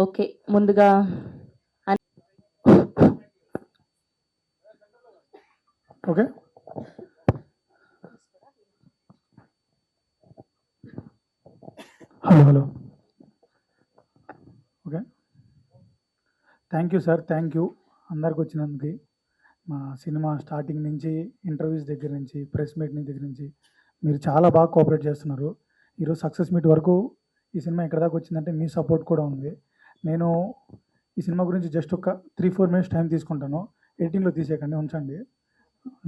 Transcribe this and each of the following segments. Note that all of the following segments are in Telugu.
ఓకే. ముందుగా okay. Hello. Okay. Thank you sir. Thank you అందరికి వచ్చినందుకు. మా సినిమా స్టార్టింగ్ నుంచి ఇంటర్వ్యూస్ దగ్గర నుంచి ప్రెస్ మీట్ దగ్గర నుంచి మీరు చాలా బాగా కోఆపరేట్ చేస్తున్నారు. ఈరోజు సక్సెస్ మీట్ వరకు ఈ సినిమా ఎక్కడ దాకా వచ్చిందంటే మీ సపోర్ట్ కూడా ఉంది. నేను ఈ సినిమా గురించి జస్ట్ ఒక 3-4 మినిట్స్ టైం తీసుకుంటాను. ఎడిటింగ్లో తీసేయకండి, ఉంచండి.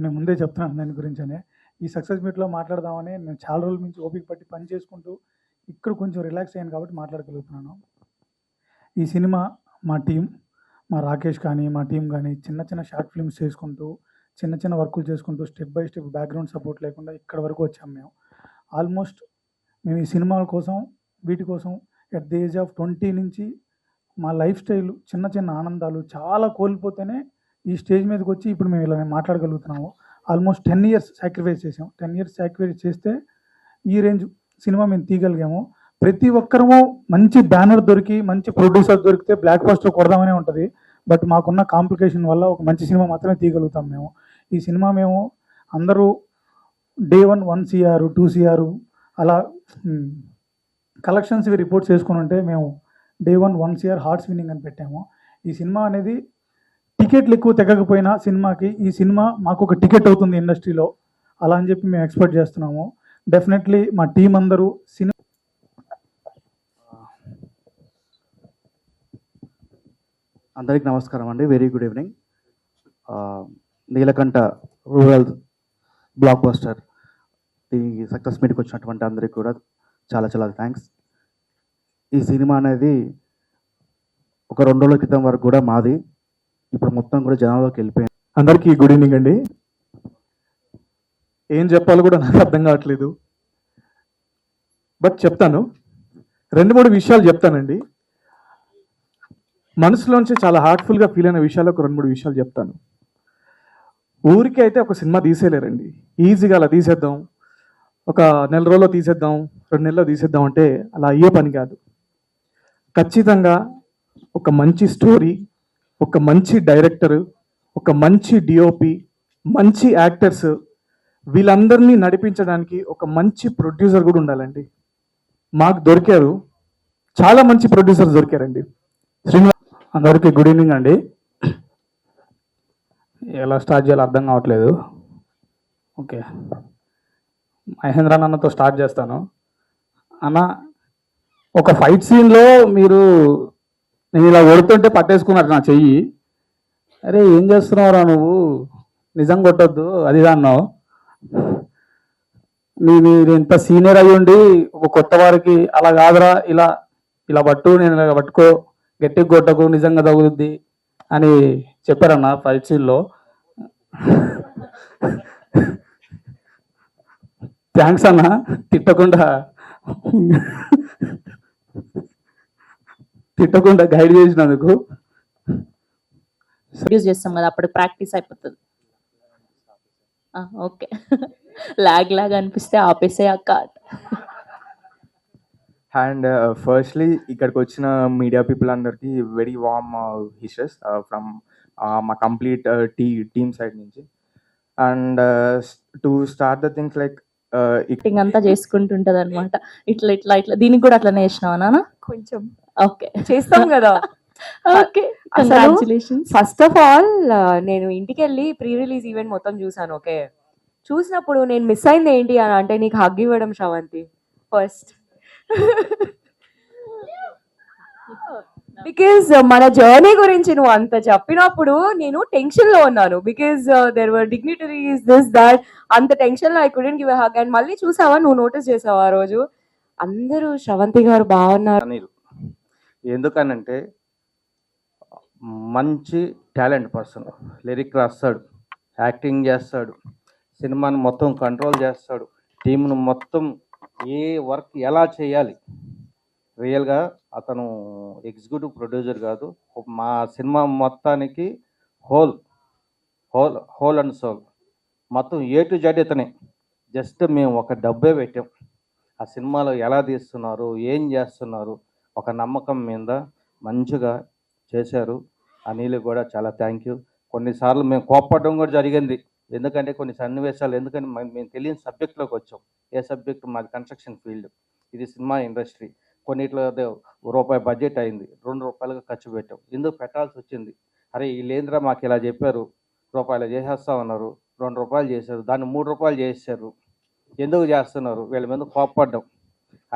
నేను ముందే చెప్తున్నాను దాని గురించనే. ఈ సక్సెస్ మీట్లో మాట్లాడదామని నేను చాలా రోజుల నుంచి ఓపిక పట్టి పని చేసుకుంటూ ఇక్కడ కొంచెం రిలాక్స్ అయ్యాను కాబట్టి మాట్లాడగలుగుతున్నాను. ఈ సినిమా మా టీం, మా రాకేష్ కానీ మా టీం కానీ చిన్న చిన్న షార్ట్ ఫిల్మ్స్ చేసుకుంటూ చిన్న చిన్న వర్కులు చేసుకుంటూ step by step background support లేకుండా ఇక్కడ వరకు వచ్చాము మేము. ఆల్మోస్ట్ మేము ఈ సినిమాల కోసం వీటి కోసం ఎట్ ది ఏజ్ ఆఫ్ 20 నుంచి మా లైఫ్ స్టైల్ చిన్న చిన్న ఆనందాలు చాలా కోల్పోతేనే ఈ స్టేజ్ మీదకి వచ్చి ఇప్పుడు మేము ఇలా మాట్లాడగలుగుతున్నాము. ఆల్మోస్ట్ 10 ఇయర్స్ సాక్రిఫైస్ చేసాం. 10 ఇయర్స్ సాక్రిఫైస్ చేస్తే ఈ రేంజ్ సినిమా మేము తీయగలిగాము. ప్రతి ఒక్కరము మంచి బ్యానర్ దొరికి మంచి ప్రొడ్యూసర్ దొరికితే బ్లాక్ బస్టర్ కొడదామనే ఉంటుంది. బట్ మాకున్న కాంప్లికేషన్ వల్ల ఒక మంచి సినిమా మాత్రమే తీయగలుగుతాం మేము. ఈ సినిమా మేము అందరూ డే 1 CR 2 CR అలా కలెక్షన్స్ రిపోర్ట్స్ చేసుకుని ఉంటే మేము డే 1 CR హార్ట్స్ విన్నింగ్ అని పెట్టాము. ఈ సినిమా అనేది టికెట్లు ఎక్కువ తెగకపోయినా సినిమాకి ఈ సినిమా మాకు ఒక టికెట్ అవుతుంది ఇండస్ట్రీలో, అలా అని చెప్పి మేము ఎక్స్పెక్ట్ చేస్తున్నాము. డెఫినెట్లీ మా టీం అందరూ అందరికి నమస్కారం అండి. Very good evening. Neelakanta rural blockbuster ఈ సక్సెస్ మీట్కి వచ్చినటువంటి అందరికి కూడా చాలా చాలా థ్యాంక్స్. ఈ సినిమా అనేది ఒక 2 రోజుల క్రితం వరకు కూడా మాది, ఇప్పుడు మొత్తం కూడా జనాల్లోకి వెళ్ళిపోయింది. అందరికీ గుడ్ ఈవినింగ్ అండి. ఏం చెప్పాలో కూడా నాకు అర్థం కావట్లేదు, బట్ చెప్తాను. 2-3 విషయాలు చెప్తానండి. మనసులోంచి చాలా హార్ట్ఫుల్గా ఫీల్ అయిన విషయాలు ఒక 2-3 విషయాలు చెప్తాను. ఊరికి అయితే ఒక సినిమా తీసేయలేరండి. ఈజీగా అలా తీసేద్దాం, ఒక 1 నెల రోజుల్లో తీసేద్దాం, 2 నెలల్లో తీసేద్దాం అంటే అలా అయ్యే పని కాదు. ఖచ్చితంగా ఒక మంచి స్టోరీ, ఒక మంచి డైరెక్టర్, ఒక మంచి డిఓపి, మంచి యాక్టర్స్, వీళ్ళందరినీ నడిపించడానికి ఒక మంచి ప్రొడ్యూసర్ కూడా ఉండాలండి. మాకు దొరికారు, చాలా మంచి ప్రొడ్యూసర్స్ దొరికారండి. అందరికీ గుడ్ ఈవినింగ్ అండి. ఎలా స్టార్ట్ చేయాలో అర్థం కావట్లేదు. ఓకే, మహేంద్ర అన్నతో స్టార్ట్ చేస్తాను. అన్న, ఒక ఫైట్ సీన్లో నేను ఇలా ఓడుతుంటే పట్టేసుకున్నారు నా చెయ్యి. అరే ఏం చేస్తున్నావురా నువ్వు, నిజం కొట్టొద్దు అది అన్నావు. మీరు ఇంత సీనియర్ అయ్యి ఉండి ఒక కొత్త వారికి అలా కాదురా, ఇలా ఇలా పట్టు, నేను ఇలా పట్టుకో, గట్టిగా కొట్టకు, నిజంగా తగులుద్ది అని చెప్పారన్న ఫైట్ సీన్లో. థ్యాంక్స్ అన్న, తిట్టకుండా గైడ్ చేసినందుకు. యూజ్ చేస్తాం కదా, అప్పుడు ప్రాక్టీస్ అయిపోతుంది. ఓకే. లాగ్ అనిపిస్తే ఆపేసే అక్క. అండ్ ఫస్ట్లీ ఇక్కడికి వచ్చిన మీడియా పీపుల్ అందరికీ వెరీ వార్మ్ విషెస్ ఫ్రమ్ మా కంప్లీట్ టీమ్ సైడ్ నుంచి. And to start the things like acting అంతా చేసుకుంటుంటది అనమాట. ఇట్లా ఇట్లా ఇట్లా దీనికి కూడా అట్లా నేర్చినావా నాన్న? కొంచెం ఓకే, చేస్తాం కదా. Okay, congratulations. First of all నేను ఇంటికి వెళ్ళి ప్రీ రిలీజ్ ఈవెంట్ మొత్తం చూసాను. ఓకే, చూసినప్పుడు నేను మిస్ అయింది ఏంటి అని అంటే నీకు హగ్ ఇవ్వడం శ్రవంతి ఫస్ట్. బికాజ్ మన జర్నీ గురించి నువ్వు అంత చెప్పినప్పుడు నేను టెన్షన్ లో ఉన్నాను. Because there were dignitaries this that, అంత టెన్షన్ లో I couldn't give a hug. And మళ్ళీ చూసావా, నువ్వు నోటీస్ చేసావా ఆ రోజు అందరూ శ్రవంతి గారు బాగున్నారు. ఎందుకనంటే మంచి టాలెంట్ పర్సన్, లిరిక్ రాస్తాడు, యాక్టింగ్ చేస్తాడు, సినిమాని మొత్తం కంట్రోల్ చేస్తాడు, టీంను మొత్తం ఏ వర్క్ ఎలా చేయాలి. రియల్గా అతను ఎగ్జిక్యూటివ్ ప్రొడ్యూసర్ కాదు, మా సినిమా మొత్తానికి హోల్ అండ్ సోల్ మొత్తం A to Z ఇతనే. జస్ట్ మేము ఒక డబ్బే పెట్టాం. ఆ సినిమాలో ఎలా తీస్తున్నారు, ఏం చేస్తున్నారు, ఒక నమ్మకం మీద మంచిగా చేశారు. అనిల్ కూడా చాలా థ్యాంక్ యూ. కొన్నిసార్లు మేము కోప్పడడం కూడా జరిగింది. ఎందుకంటే కొన్ని సన్నివేశాలు ఎందుకంటే మేము తెలియని సబ్జెక్ట్లోకి వచ్చాం. ఏ సబ్జెక్ట్ మాది కన్స్ట్రక్షన్ ఫీల్డ్, ఇది సినిమా ఇండస్ట్రీ. కొన్నిట్లో రూపాయి బడ్జెట్ అయింది, ₹2 ఖర్చు పెట్టాం. ఎందుకు పెట్టాల్సి వచ్చింది? అరే వీళ్ళేంద్రా మాకు ఇలా చెప్పారు, రూపాయలు చేసేస్తామన్నారు, ₹2 చేశారు, దాన్ని ₹3 చేశారు, ఎందుకు చేస్తున్నారు? వీళ్ళ మీద కోప్పడ్డాం.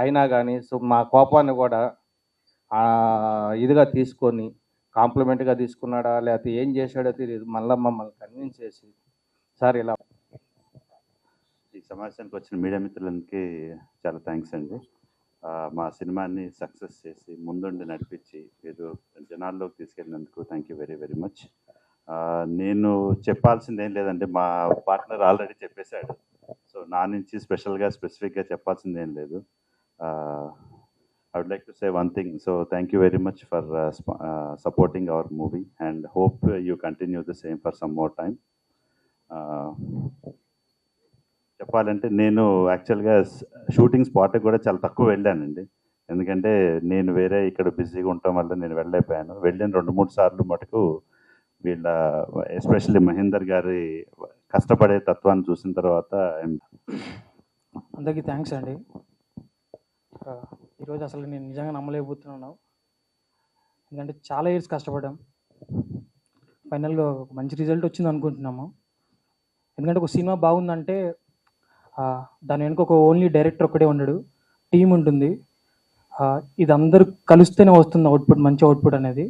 అయినా కానీ మా కోపాన్ని కూడా ఇదిగా తీసుకొని కాంప్లిమెంట్గా తీసుకున్నాడా లేకపోతే ఏం చేశాడో తెలియదు, మళ్ళీ మమ్మల్ని కన్విన్స్ చేసి సార్ ఇలా. ఈ సమావేశానికి వచ్చిన మీడియా మిత్రులందరికీ చాలా థ్యాంక్స్ అండి. మా సినిమాని సక్సెస్ చేసి ముందుండి నడిపించి మీరు జనాల్లోకి తీసుకెళ్ళినందుకు thank you very very much. నేను చెప్పాల్సింది ఏం లేదండి, మా పార్ట్నర్ ఆల్రెడీ చెప్పేశాడు. సో నా నుంచి స్పెసిఫిక్గా చెప్పాల్సింది ఏం లేదు. I would like to say one thing. So thank you very much for supporting our movie and hope you continue the same for some more time. చెప్పాలంటే నేను యాక్చువల్గా షూటింగ్ స్పాట్కి కూడా చాలా తక్కువ వెళ్ళానండి. ఎందుకంటే నేను వేరే ఇక్కడ బిజీగా ఉండటం వల్ల నేను వెళ్ళలేకపోయాను. వెళ్ళిన 2-3 సార్లు మటుకు వీళ్ళ ఎస్పెషల్లీ మహేందర్ గారి కష్టపడే తత్వాన్ని చూసిన తర్వాత అందరికీ థ్యాంక్స్ అండి. ఈరోజు అసలు నేను నిజంగా నమ్మలేకపోతున్నాను. ఎందుకంటే చాలా ఇయర్స్ కష్టపడ్డాం, ఫైనల్గా ఒక మంచి రిజల్ట్ వచ్చింది అనుకుంటున్నాము. ఎందుకంటే ఒక సినిమా బాగుందంటే దాని వెనుక ఒక ఓన్లీ డైరెక్టర్ ఒక్కడే ఉండడు, టీం ఉంటుంది. ఇది అందరూ కలిస్తేనే వస్తుంది అవుట్పుట్, మంచి అవుట్పుట్ అనేది.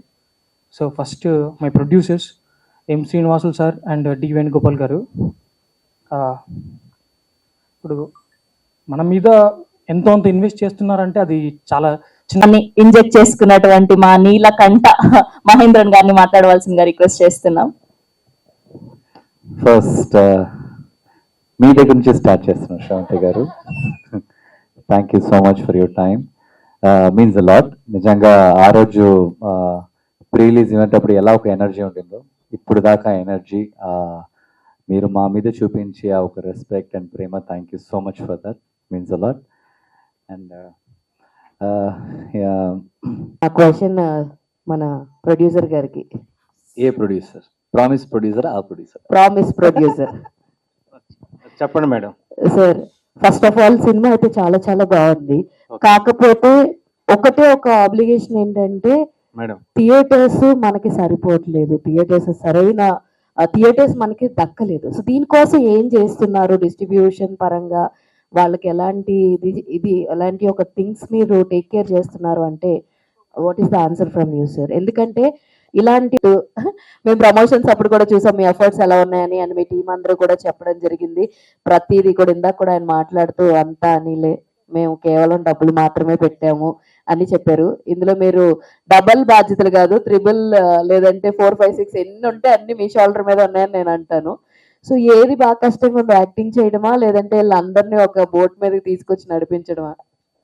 So first my producers M Srinivasulu sir and D Venugopal garu. ఇప్పుడు మన మీద ఎంతో అంత ఇన్వెస్ట్ చేస్తున్నారంటే అది చాలా చిన్న ఇంజెక్ట్ చేసుకున్నటువంటి మా నీలకంఠ మహేంద్రన్ గారిని మాట్లాడవలసిందిగా రిక్వెస్ట్ చేస్తున్నాం. ఫస్ట్ మీ దగ్గర నుంచి స్టార్ట్ చేస్తున్నాం శ్రవంతి గారు. Thank you so much for your time, means a lot. నిజంగా ఆ రోజు ప్రీ రిలీజ్ ఈవెంట్ అప్పుడు ఎలా ఒక ఎనర్జీ ఉంటుందో ఇప్పుడు దాకా ఎనర్జీ మీరు మా మీద చూపించి ఆ ఒక రెస్పెక్ట్ అండ్ ప్రేమ, thank you so much for that, means a lot. And ఆ క్వశ్చన్ మన ప్రొడ్యూసర్ గారికి. ఏ ప్రొడ్యూసర్? Promise producer? ఆ ప్రొడ్యూసర్? Promise producer. చెప్పండి madam. Sir first of all సినిమా అయితే చాలా చాలా బాగుంది. కాకపోతే ఒకటే ఒక ఆబ్లిగేషన్ ఏంటంటే మేడం థియేటర్స్ మనకి సరిపోవట్లేదు, సరైన థియేటర్స్ మనకి దక్కలేదు. సో దీనికోసం ఏం చేస్తున్నారు డిస్ట్రిబ్యూషన్ పరంగా, వాళ్ళకి ఎలాంటి ఎలాంటి ఒక థింగ్స్ మీరు టేక్ కేర్ చేస్తున్నారు అంటే what is the answer from you sir? ఎందుకంటే ఇలాంటి మేము ప్రమోషన్స్ అప్పుడు కూడా చూసాం మీ ఎఫర్ట్స్ ఎలా ఉన్నాయని, అని మీ టీం అందరూ కూడా చెప్పడం జరిగింది. ప్రతిదీ కూడా ఇందాక కూడా ఆయన మాట్లాడుతూ అంతా అనిలే, మేము కేవలం డబ్బులు మాత్రమే పెట్టాము అని చెప్పారు. ఇందులో మీరు డబల్ బాధ్యతలు కాదు, త్రిబుల్ లేదంటే 4, 5, 6 ఎన్ని ఉంటే అన్ని మీ షోల్డర్ మీద ఉన్నాయని నేను అంటాను. సో ఏది బాగా కష్టంగా ఉందో, యాక్టింగ్ చేయడమా లేదంటే వీళ్ళందరినీ ఒక బోట్ మీదకి తీసుకొచ్చి నడిపించడమా?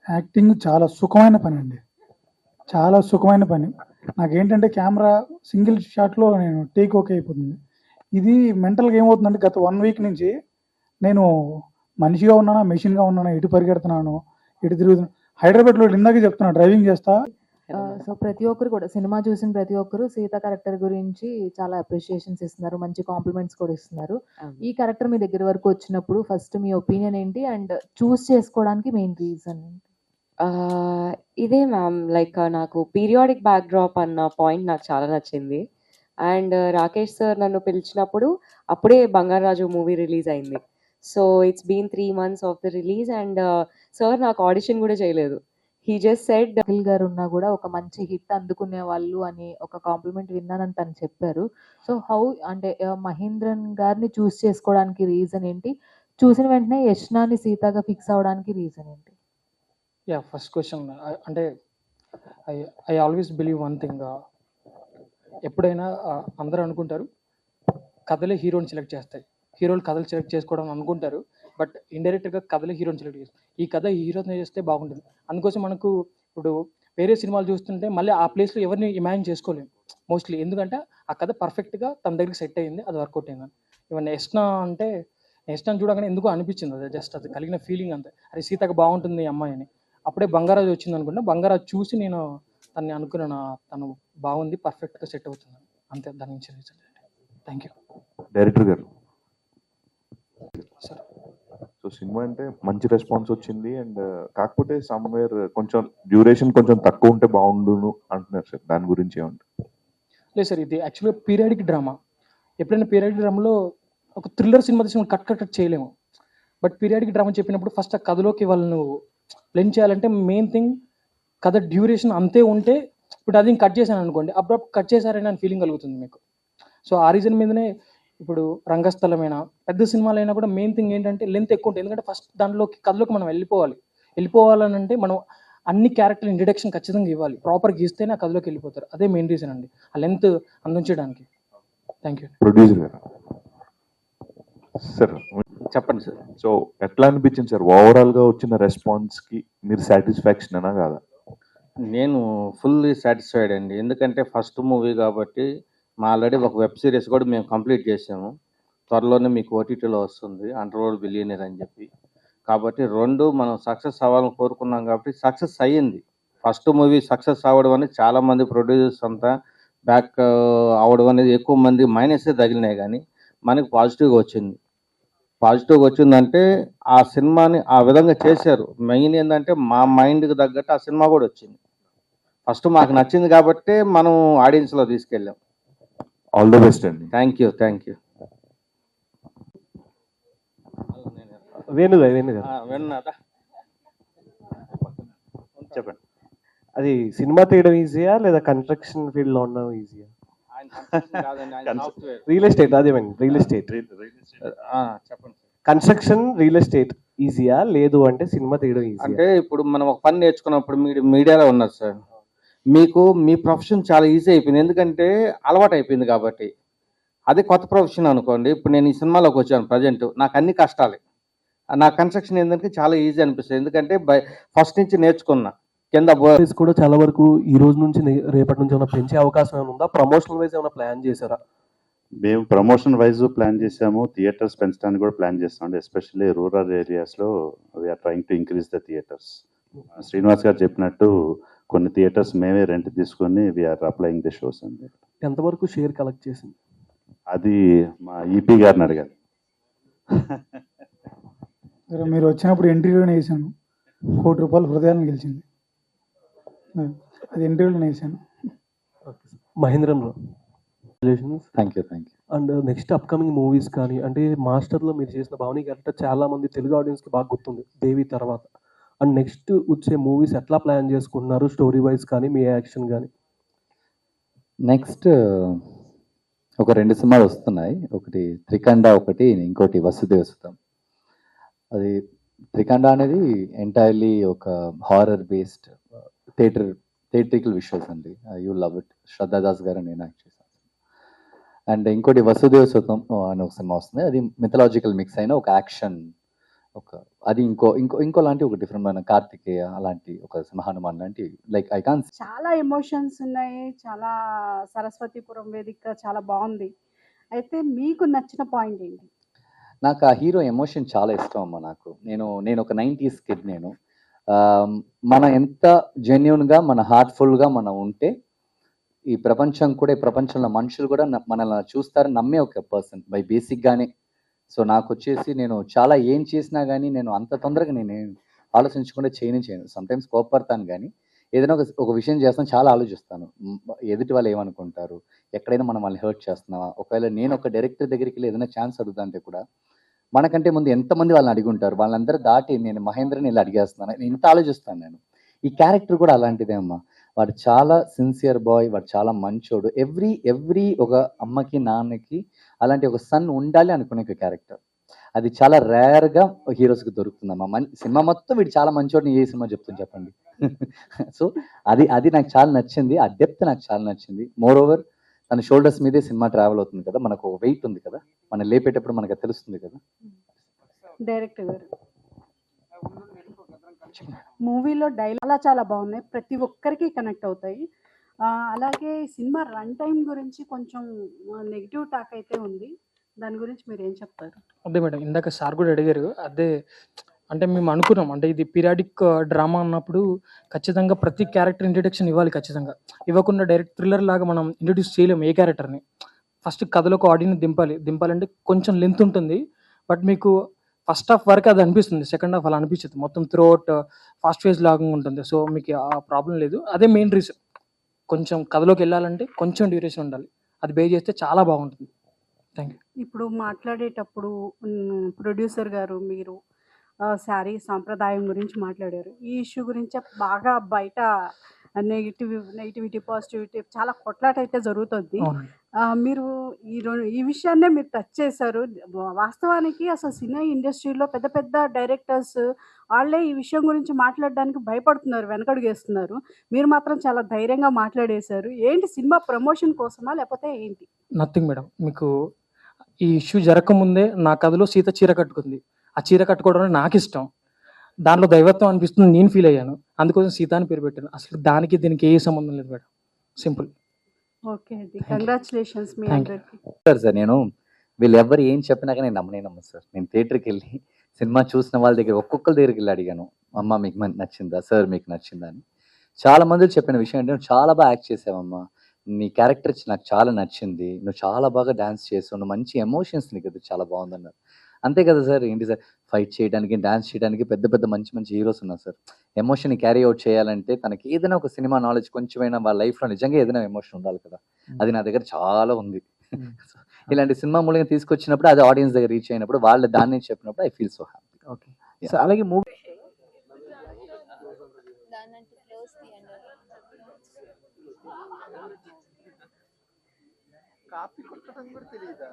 యాక్టింగ్ చాలా సుఖమైన పని అండి, చాలా సుఖమైన పని. నాకేంటంటే కెమెరా సింగిల్ షాట్లో నేను టేక్ ఓకే అయిపోతుంది. ఇది మెంటల్గా ఏమవుతుందంటే గత 1 వీక్ నుంచి నేను మనిషిగా ఉన్నానా మెషిన్గా ఉన్నానా, ఎటు పరిగెడుతున్నాను, ఎటు తిరుగుతున్నాను. హైదరాబాద్లో ఇందాకే చెప్తున్నా, డ్రైవింగ్ చేస్తా. సో ప్రతి ఒక్కరు కూడా సినిమా చూసిన ప్రతి ఒక్కరు సీత క్యారెక్టర్ గురించి చాలా అప్రిషియేషన్స్ ఇస్తున్నారు, మంచి కాంప్లిమెంట్స్ కూడా ఇస్తున్నారు. ఈ క్యారెక్టర్ మీ దగ్గర వరకు వచ్చినప్పుడు ఫస్ట్ మీ ఒపీనియన్ ఏంటి అండ్ చూస్ చేసుకోవడానికి మెయిన్ రీజన్ ఏంటి? ఇదే మ్యామ్, లైక్ నాకు పీరియాడిక్ బ్యాక్ డ్రాప్ అన్న పాయింట్ నాకు చాలా నచ్చింది. అండ్ రాకేష్ సార్ నన్ను పిలిచినప్పుడు అప్పుడే బంగారాజు మూవీ రిలీజ్ అయింది. So it's been 3 months of the release and sir నాకు ఆడిషన్ కూడా చేయలేదు. హీ జస్ట్ సెడ్ అఖిల్ గారు ఉన్నా కూడా ఒక మంచి హిట్ అందుకునే వాళ్ళు అని ఒక కాంప్లిమెంట్ విన్నానని తను చెప్పారు. సో హౌ అంటే మహేంద్రన్ గారిని చూస్ చేసుకోవడానికి రీజన్ ఏంటి? చూసిన వెంటనే యష్నాని సీతగా ఫిక్స్ అవడానికి రీజన్ ఏంటి? యా, ఫస్ట్ క్వశ్చన్ అంటే I always believe one thing. ఎప్పుడైనా అందరూ అనుకుంటారు కథలే హీరోని సెలెక్ట్ చేస్తాయి, హీరోలు కథలు సెలెక్ట్ చేసుకోవడం అనుకుంటారు, బట్ ఇండైరెక్ట్గా కథలే హీరోని సెలెక్ట్ చేస్తారు. ఈ కథ ఈ హీరోని చేస్తే బాగుంటుంది. అందుకోసం మనకు ఇప్పుడు వేరే సినిమాలు చూస్తుంటే మళ్ళీ ఆ ప్లేస్లో ఎవరిని ఇమాజిన్ చేసుకోలేము మోస్ట్లీ, ఎందుకంటే ఆ కథ పర్ఫెక్ట్గా తన దగ్గరికి సెట్ అయ్యింది, అది వర్కౌట్ అయిందని. ఇవన్నీ యష్నా అంటే యష్నాని చూడగానే ఎందుకో అనిపించింది, అది జస్ట్ అది కలిగిన ఫీలింగ్ అంతే, అది సీతకు బాగుంటుంది ఈ అమ్మాయి అని. అప్పుడే బంగారాజు వచ్చింది అనుకుంటా, బంగారాజు చూసి నేను తను అనుకున్న తను బాగుంది, పర్ఫెక్ట్గా సెట్ అవుతుంది అంతే, దాని నుంచి రీజన్. Thank you. డైరెక్టర్ గారు, సార్ సో సినిమా అంటే మంచి రెస్పాన్స్ వచ్చింది అండ్ కాకపోతే సమ్వేర్ కొంచెం డ్యూరేషన్ కొంచెం తక్కువ ఉంటే బాగుండును అంటున్నారు సార్, దాని గురించి ఏమంటారు? లేదు సార్, ఇది యాక్చువల్గా పీరియాడిక్ డ్రామా. ఎప్పుడైనా పీరియాడిక్ డ్రామాలో ఒక థ్రిల్లర్ సినిమా తీసి కట్ చేయలేము. బట్ పీరియాడిక్ డ్రామా చెప్పినప్పుడు ఫస్ట్ ఆ కథలోకి వాళ్ళను బ్లెండ్ చేయాలంటే మెయిన్ థింగ్ కథ డ్యూరేషన్ అంతే ఉంటే, ఇప్పుడు అది కట్ చేశాను అనుకోండి, అప్పుడు కట్ చేశారని అని ఫీలింగ్ కలుగుతుంది మీకు. సో ఆ రీజన్ మీదనే ఇప్పుడు రంగస్థలమైనా పెద్ద సినిమాలైనా కూడా మెయిన్ థింగ్ ఏంటంటే లెంత్ ఎక్కువ ఉంటుంది. ఎందుకంటే ఫస్ట్ దాంట్లోకి కథలోకి మనం వెళ్ళిపోవాలని అంటే మనం అన్ని క్యారెక్టర్ ఇంట్రడక్షన్ ఖచ్చితంగా ఇవ్వాలి, ప్రాపర్ గీస్తేనే ఆ కథలోకి వెళ్ళిపోతారు. అదే మెయిన్ రీజన్ అండి, ఆ లెంత్ అందించడానికి. Thank you. ప్రొడ్యూసర్ గారు సార్, చెప్పండి సార్. సో ఎట్లా అనిపించింది సార్ ఓవరాల్ గా వచ్చిన రెస్పాన్స్ కి మీరు సాటిస్ఫాక్షన్ అనా కాదా? నేను ఫుల్లీ సాటిస్ఫైడ్ అండి, ఎందుకంటే ఫస్ట్ మూవీ కాబట్టి. మా ఆల్రెడీ ఒక వెబ్ సిరీస్ కూడా మేము కంప్లీట్ చేసాము, త్వరలోనే మీకు ఓటీటీలో వస్తుంది, అండర్వరల్డ్ బిలియనీర్ అని చెప్పి. కాబట్టి రెండు మనం సక్సెస్ అవ్వాలని కోరుకున్నాం కాబట్టి సక్సెస్ అయ్యింది. ఫస్ట్ మూవీ సక్సెస్ అవ్వడం అనేది చాలామంది ప్రొడ్యూసర్స్ అంతా బ్యాక్ అవ్వడం అనేది ఎక్కువ మంది మైనసే తగిలినాయి, కానీ మనకి పాజిటివ్గా వచ్చిందంటే ఆ సినిమాని ఆ విధంగా చేశారు. మెయిన్ ఏంటంటే మా మైండ్కి తగ్గట్టు ఆ సినిమా కూడా వచ్చింది. ఫస్ట్ మాకు నచ్చింది కాబట్టి మనం ఆడియన్స్లో తీసుకెళ్ళాం. ఆల్ ద బెస్ట్ అండి. Thank you. వేణుగారు చెప్పండి. అది సినిమా తీయడం ఈజీయా లేదా కన్స్ట్రక్షన్ ఫీల్డ్ లో ఉండడం ఈజీయా? రియల్ ఎస్టేట్, అదేమండి రియల్ ఎస్టేట్, చెప్పండి. కన్స్ట్రక్షన్ రియల్ ఎస్టేట్ ఈజీయా లేదు అంటే సినిమా తీయడం ఈజీ? అంటే ఇప్పుడు మనం ఒక పని నేర్చుకున్నప్పుడు మీడియాలో ఉన్నారు సార్, మీకు మీ ప్రొఫెషన్ చాలా ఈజీ అయిపోయింది, ఎందుకంటే అలవాటు అయిపోయింది కాబట్టి. అదే కొత్త ప్రొఫెషన్ అనుకోండి, ఇప్పుడు నేను ఈ సినిమాలోకి వచ్చాను ప్రజెంట్, నాకు అన్ని కష్టాలే. నా కన్స్ట్రక్షన్ ఏంటంటే చాలా ఈజీ అనిపిస్తుంది, ఎందుకంటే ఫస్ట్ నుంచి నేర్చుకున్నా. కింద కూడా చాలా వరకు ఈ రోజు నుంచి రేపటి నుంచి ఏమైనా పెంచే అవకాశం ఏమైనా ఉందా? ప్రమోషనల్ వైజ్ ఏమైనా ప్లాన్ చేశారా? మేము ప్రమోషన్ వైజ్ ప్లాన్ చేసాము, థియేటర్స్ పెంచడానికి కూడా ప్లాన్ చేస్తాం. ఎస్పెషల్లీ రూరల్ ఏరియాస్లో we're trying to increase the theatres. Srinivas garu చెప్పినట్టు కొన్ని థియేటర్స్ మేమే రెంట్ తీసుకొని వీఆర్ అప్లయింగ్ ది షోస్ అండి. ఎంతవరకు షేర్ కలెక్ట్ చేసింది? అది మా ఈపీ గారిని అడగాలి. మీరు వచ్చినప్పుడు ఇంటర్వ్యూలోనే వేసాను, ₹1 కోటి హృదయాలను గెలిచింది, అది ఇంటర్వ్యూలోనే వేసాను. మహేంద్రంలో thank you. And next upcoming movies కానీ, అంటే మాస్టర్లో మీరు చేసిన భావని క్యారెక్టర్ చాలా మంది తెలుగు ఆడియన్స్కి బాగా గుర్తుంది దేవి తర్వాత. అండ్ నెక్స్ట్ వచ్చే మూవీస్ ఎట్లా ప్లాన్ చేసుకుంటున్నారు, స్టోరీ వైజ్ కానీ మీ యాక్షన్ కానీ? నెక్స్ట్ ఒక 2 సినిమాలు వస్తున్నాయి, ఒకటి త్రికండ, ఒకటి ఇంకోటి వసుదేవసుతం. అది త్రికండ అనేది ఎంటైర్లీ ఒక హారర్ బేస్డ్ థియేట్రికల్ విజువల్స్ అండి, యూ లవ్ ఇట్. శ్రద్ధా దాస్ గారు నేను యాక్ట్ చేశాను. అండ్ ఇంకోటి వసుదేవసుతం అని ఒక సినిమా వస్తుంది, అది మిథలాజికల్ మిక్స్ అయిన ఒక యాక్షన్, అది ఇంకో లాంటి ఒక డిఫరెంట్ కార్తికేయ అలాంటి ఒక హనుమాన్ లాంటి, లైక్ ఐ కాన్. చాలా ఎమోషన్స్ ఉన్నాయి, చాలా సరస్వతిపురం వేదిక చాలా బాగుంది. అయితే మీకు నచ్చిన పాయింట్ ఏంటి? నాకు ఆ హీరో ఎమోషన్ చాలా ఇష్టం అమ్మ. నేను ఒక 90s కిడ్. మనం ఎంత జెన్యున్గా మన హార్ట్ఫుల్గా మనం ఉంటే ఈ ప్రపంచంలో మనుషులు కూడా మనల్ని చూస్తారు, నమ్మే ఒక పర్సన్ బై బేసిక్గానే. సో నాకు వచ్చేసి నేను చాలా ఏం చేసినా కానీ నేను అంత తొందరగా నేను ఆలోచించకుండా చేయను. సమ్టైమ్స్ కోపడతాను, కానీ ఏదైనా ఒక విషయం చేస్తాను చాలా ఆలోచిస్తాను, ఎదుటి వాళ్ళు ఏమనుకుంటారు, ఎక్కడైనా మనం వాళ్ళని హర్ట్ చేస్తున్నావా. ఒకవేళ నేను ఒక డైరెక్టర్ దగ్గరికి వెళ్ళి ఏదైనా ఛాన్స్ అడుగుతాంటే కూడా మనకంటే ముందు ఎంతమంది వాళ్ళని అడిగి ఉంటారు, వాళ్ళందరూ దాటి నేను మహేంద్రని వెళ్ళి అడిగేస్తున్నాను, నేను ఇంత ఆలోచిస్తాను. నేను ఈ క్యారెక్టర్ కూడా అలాంటిదే అమ్మా. వాడు చాలా సిన్సియర్ బాయ్, వాడు చాలా మంచోడు. ఎవ్రీ ఒక అమ్మకి నాన్నకి అలాంటి ఒక సన్ ఉండాలి అనుకునే ఒక క్యారెక్టర్. అది చాలా రేర్గా హీరోస్కి దొరుకుతుందమ్మా. సినిమా మొత్తం వీడు చాలా మంచోడిని ఏ సినిమా చెప్తుంది చెప్పండి. సో అది నాకు చాలా నచ్చింది, ఆ డెప్త్ నాకు చాలా నచ్చింది. మోర్ ఓవర్ తన షోల్డర్స్ మీదే సినిమా ట్రావెల్ అవుతుంది కదా, మనకు ఒక వెయిట్ ఉంది కదా, మనం లేపేటప్పుడు మనకు తెలుస్తుంది కదా. డైరెక్టర్ గారు మూవీలో డైలాగ్ చాలా బాగున్నాయి, ప్రతి ఒక్కరికి కనెక్ట్ అవుతాయి. అలాగే సినిమా రన్ టైం గురించి కొంచెం నెగిటివ్ టాక్ అయితే ఉంది, దాని గురించి మీరు ఏం చెప్తారు? అదే మేడం, ఇందాక సార్ కూడా అడిగారు, అదే అంటే మేము అనుకున్నాం అంటే ఇది పీరియాడిక్ డ్రామా అన్నప్పుడు ఖచ్చితంగా ప్రతి క్యారెక్టర్ ఇంట్రడక్షన్ ఇవ్వాలి ఖచ్చితంగా. ఇవ్వకుండా డైరెక్ట్ థ్రిల్లర్ లాగా మనం ఇంట్రడ్యూస్ చేయలేము ఏ క్యారెక్టర్ని. ఫస్ట్ కథలోకి ఆడియన్స్ దింపాలంటే కొంచెం లెంత్ ఉంటుంది. బట్ మీకు ఫస్ట్ హాఫ్ వరకు అది అనిపిస్తుంది, సెకండ్ హాఫ్ అలా అనిపించదు, మొత్తం త్రూ అవుట్ ఫాస్ట్ ఫేజ్ లాగా ఉంటుంది. సో మీకు ఆ ప్రాబ్లం లేదు. అదే మెయిన్ రీజన్. కొంచెం కథలోకి వెళ్ళాలంటే కొంచెం డ్యూరేషన్ ఉండాలి, అది బే చేస్తే చాలా బాగుంటుంది. Thank you. ఇప్పుడు మాట్లాడేటప్పుడు ప్రొడ్యూసర్ గారు మీరు శారీ సాంప్రదాయం గురించి మాట్లాడారు. ఈ ఇష్యూ గురించి బాగా బయట నెగిటివిటీ పాజిటివిటీ చాలా కొట్లాట అయితే జరుగుతుంది. అవునండి. మీరు ఈ విషయాన్నే మీరు టచ్ చేశారు. వాస్తవానికి అసలు సినిమా ఇండస్ట్రీలో పెద్ద పెద్ద డైరెక్టర్స్ వాళ్ళే ఈ విషయం గురించి మాట్లాడడానికి భయపడుతున్నారు, వెనకడుగేస్తున్నారు. మీరు మాత్రం చాలా ధైర్యంగా మాట్లాడేశారు. ఏంటి సినిమా ప్రమోషన్ కోసమా లేకపోతే ఏంటి? Nothing madam. మీకు ఈ ఇష్యూ జరగకముందే నా కథలో సీత చీర కట్టుకుంది. ఆ చీర కట్టుకోవడం నాకు ఇష్టం, దాంట్లో దైవత్వం అనిపిస్తుంది, నేను ఫీల్ అయ్యాను. అందుకోసం సీత అని పేరు పెట్టాను. అసలు దానికి దీనికి ఏ సంబంధం లేదు మేడం, సింపుల్. ఓకే అండి, కంగ్రాచులేషన్స్ మీ Thank you. అందరికి. సార్ నేను వీళ్ళు ఎవరు ఏం చెప్పినాక నేను నమ్మను సార్. నేను థియేటర్కి వెళ్ళి సినిమా చూసిన వాళ్ళ దగ్గర ఒక్కొక్కరి దగ్గరికి వెళ్ళి అడిగాను, అమ్మ మీకు నచ్చిందా, సార్ మీకు నచ్చిందా అని. చాలా మంది చెప్పిన విషయం ఏంటంటే, నువ్వు చాలా బాగా యాక్ట్ చేసావమ్మా, నీ క్యారెక్టర్ నాకు చాలా నచ్చింది, నువ్వు చాలా బాగా డాన్స్ చేసావు, నువ్వు మంచి ఎమోషన్స్ నీకు అది చాలా బాగుందన్నారు. అంతే కదా సార్, ఏంటి సార్ ఫైట్ చేయడానికి డాన్స్ చేయడానికి పెద్ద పెద్ద మంచి మంచి హీరోస్ ఉన్నారు సార్. ఎమోషన్ క్యారీ అవుట్ చేయాలంటే తనకి ఏదైనా ఒక సినిమా నాలెడ్జ్ కొంచెమైనా వాళ్ళ లైఫ్లో నిజంగా ఏదైనా ఎమోషన్ ఉండాలి కదా. అది నా దగ్గర చాలా ఉంది. ఇలాంటి సినిమా మూలంగా తీసుకొచ్చినప్పుడు అది ఆడియన్స్ దగ్గర రీచ్ అయినప్పుడు వాళ్ళు దాన్ని చెప్పినప్పుడు I feel so happy. Okay. So అలాగే మూవీ కాపీ కొట్టడం కూడా తెలియదా?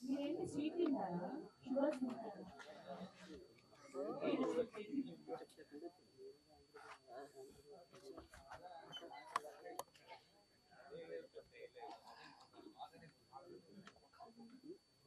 మీరేంటి స్వీట్ తిన్నారా?